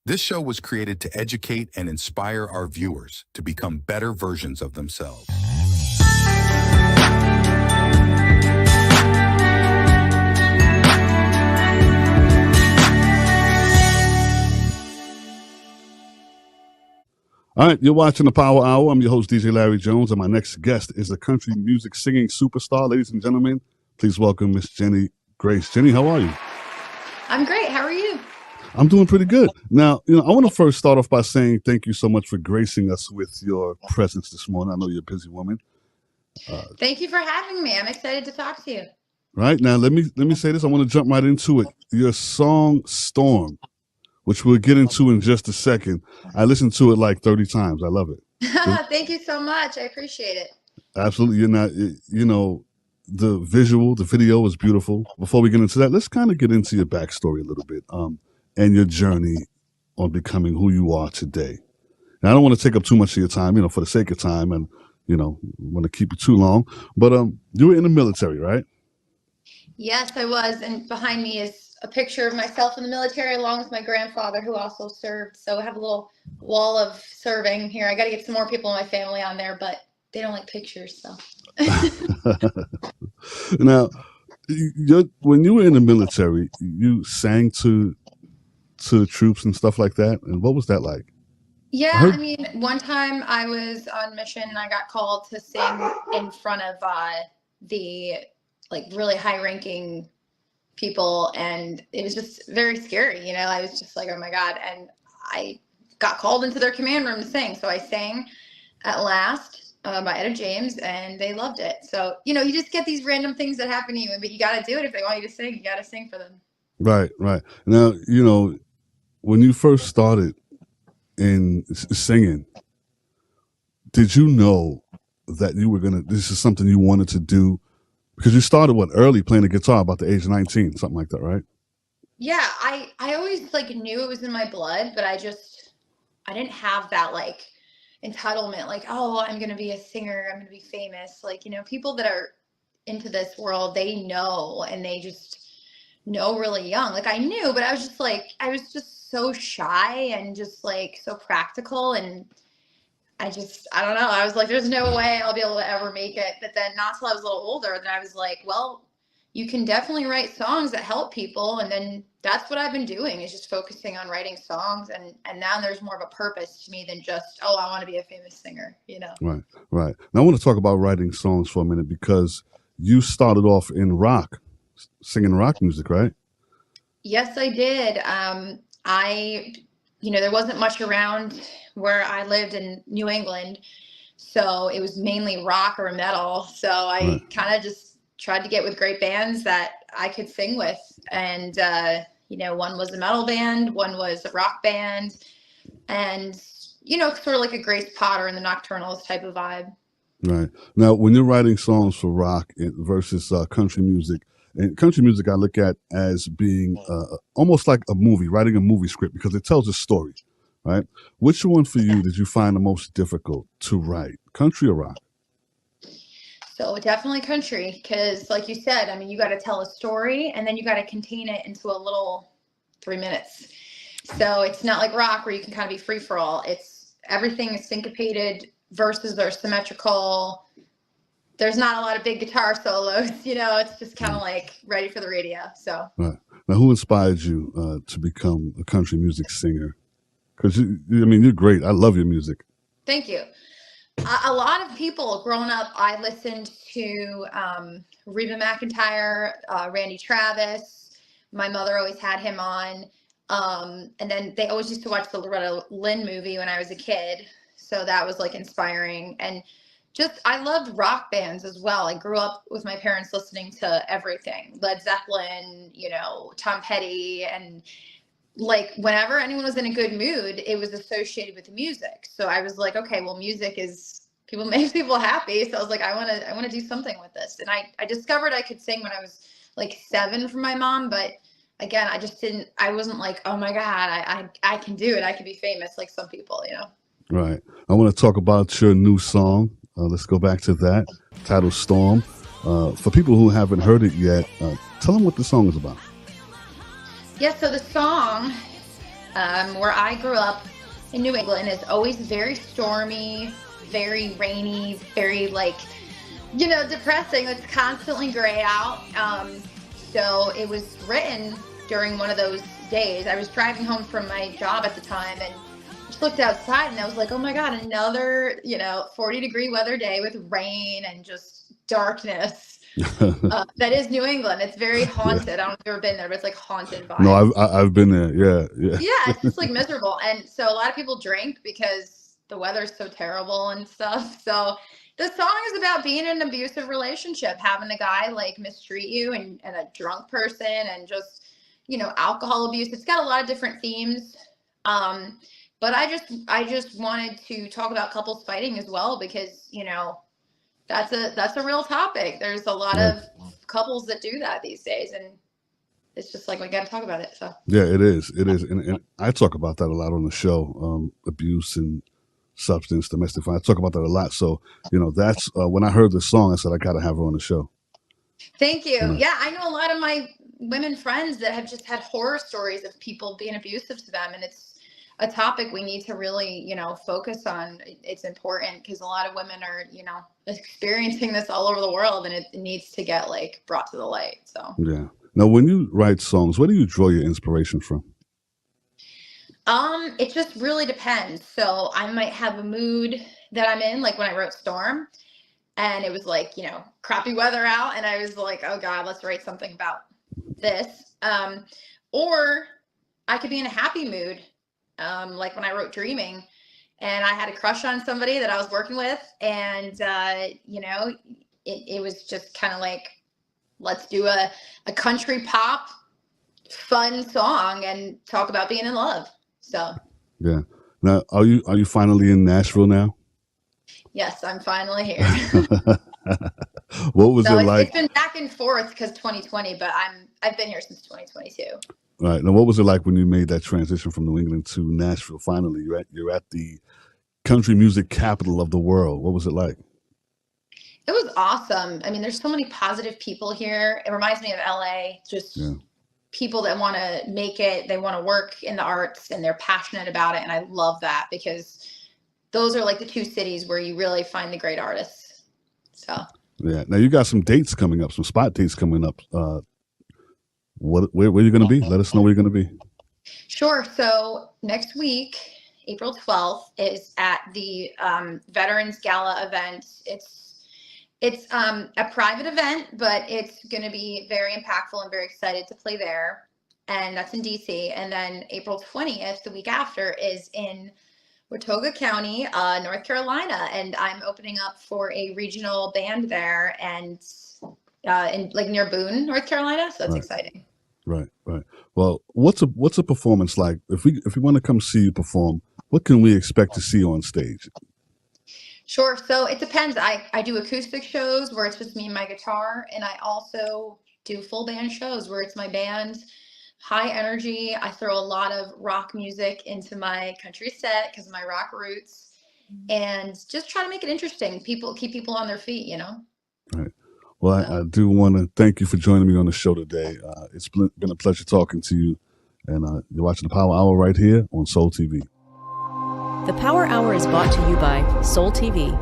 This show was created to educate and inspire our viewers to become better versions of themselves. All right, you're watching the Power Hour. I'm your host, DJ Larry Jones, and my next guest is a country music singing superstar. Ladies and gentlemen, please welcome Miss Jenny Grace. Jenny, how are you? I'm great. How are you? I'm doing pretty good. Now, I want to first start off by saying thank you so much for gracing us with your presence this morning. I know you're a busy woman. Thank you for having me. I'm excited to talk to you. Right now, let me say this. I want to jump right into it. Your song "Storm," which we'll get into in just a second. I listened to it like 30 times. I love it. Thank you so much. I appreciate it. Absolutely. You're not, the visual, the video is beautiful. Before we get into that, let's kind of get into your backstory a little bit and your journey on becoming who you are today. And I don't want to take up too much of your time, for the sake of time and, want to keep it too long. But you were in the military, right? Yes, I was. And behind me is a picture of myself in the military along with my grandfather who also served. So I have a little wall of serving here. I got to get some more people in my family on there, but they don't like pictures. So now, when you were in the military, you sang to the troops and stuff like that. And what was that like? Yeah, I mean, one time I was on mission and I got called to sing in front of the really high ranking people, and it was just very scary. I was just like, oh my God. And I got called into their command room to sing. So I sang At Last by Etta James, and they loved it. So, you just get these random things that happen to you, but you got to do it. If they want you to sing, you got to sing for them. Right. Now, when you first started in singing, did you know that you were this is something you wanted to do? Because you started early playing the guitar, about the age of 19, something like that, right? Yeah, I always knew it was in my blood, but I didn't have that entitlement, oh, I'm going to be a singer, I'm going to be famous. People that are into this world, they know, and they just know really young. I knew, but I was just so shy and just so practical, and I don't know. I was like, there's no way I'll be able to ever make it. But then not till I was a little older, then I was like, well, you can definitely write songs that help people. And then that's what I've been doing, is just focusing on writing songs. And now there's more of a purpose to me than just, oh, I want to be a famous singer, Right. Now I want to talk about writing songs for a minute, because you started off in rock, singing rock music, right? Yes, I did. There wasn't much around where I lived in New England, so it was mainly rock or metal. So I kind of just tried to get with great bands that I could sing with. And, one was a metal band, one was a rock band, and, sort of like a Grace Potter and the Nocturnals type of vibe. Right. Now, when you're writing songs for rock versus country music, and country music I look at as being almost like a movie, writing a movie script, because it tells a story, right? Which one for you did you find the most difficult to write, country or rock? So definitely country, because like you said, you got to tell a story and then you got to contain it into a little 3 minutes. So it's not like rock where you can kind of be free for all. Everything is syncopated, verses are symmetrical. There's not a lot of big guitar solos, it's just kind of ready for the radio. So right. Now, who inspired you to become a country music singer? Because you're great. I love your music. Thank you. A lot of people growing up, I listened to Reba McEntire, Randy Travis. My mother always had him on. And then they always used to watch the Loretta Lynn movie when I was a kid. So that was inspiring. And I loved rock bands as well. I grew up with my parents listening to everything, Led Zeppelin, Tom Petty, and whenever anyone was in a good mood, it was associated with the music. So I was like, okay, well, music makes people happy. So I was like, I want to do something with this. And I discovered I could sing when I was 7 from my mom, but again, I wasn't like, oh my God, I can do it. I can be famous like some people, Right. I want to talk about your new song. Let's go back to that, titled Storm. For people who haven't heard it yet, tell them what the song is about. Yeah, so the song Where I grew up in New England is always very stormy, very rainy, very depressing. It's constantly gray out. So it was written during one of those days. I was driving home from my job at the time and just looked outside and I was like, oh my God, another, 40-degree weather day with rain and just darkness. That is New England. It's very haunted. I don't know if you've ever been there, but it's like haunted by. No, I've been there. Yeah. Yeah, it's just like miserable. And so a lot of people drink because the weather's so terrible and stuff. So the song is about being in an abusive relationship, having a guy like mistreat you and a drunk person and just, alcohol abuse. It's got a lot of different themes. But I just wanted to talk about couples fighting as well because, that's a real topic. There's a lot of couples that do that these days, and it's just like we got to talk about it. So yeah, it is, and I talk about that a lot on the show, abuse and substance, domestic violence. I talk about that a lot. So that's when I heard this song, I said I got to have her on the show. Thank you. Yeah, I know a lot of my women friends that have just had horror stories of people being abusive to them, and it's a topic we need to really, focus on. It's important because a lot of women are, experiencing this all over the world, and it needs to get brought to the light. So yeah. Now, when you write songs, where do you draw your inspiration from? It just really depends. So I might have a mood that I'm in, like when I wrote Storm, and it was crappy weather out, and I was like, oh God, let's write something about this. Or I could be in a happy mood. Like when I wrote Dreaming and I had a crush on somebody that I was working with and, it was just kind of like, let's do a country pop fun song and talk about being in love. So, yeah. Now, are you finally in Nashville now? Yes, I'm finally here. What was it like? It's been back and forth because 2020, but I've been here since 2022. Right. Now, what was it like when you made that transition from New England to Nashville? Finally, you're at the country music capital of the world. What was it like? It was awesome. I mean, there's so many positive people here. It reminds me of LA, just people that want to make it. They want to work in the arts and they're passionate about it. And I love that because those are like the two cities where you really find the great artists. So yeah. Now you got some dates coming up, some spot dates coming up. Where are you going to be? Let us know where you're going to be. Sure. So next week, April 12th, is at the Veterans Gala event. It's a private event, but it's going to be very impactful and very excited to play there. And that's in DC. And then April 20th, the week after, is in Watauga County, North Carolina. And I'm opening up for a regional band there and in near Boone, North Carolina. So that's exciting. Right. Well, what's a performance like? If we want to come see you perform, what can we expect to see on stage? Sure. So it depends. I do acoustic shows where it's just me and my guitar, and I also do full band shows where it's my band, high energy. I throw a lot of rock music into my country set because of my rock roots, and just try to make it interesting. Keep people on their feet, Right. Well, I do want to thank you for joining me on the show today. It's been a pleasure talking to you, and you're watching the Power Hour right here on Soul TV. The Power Hour is brought to you by Soul TV.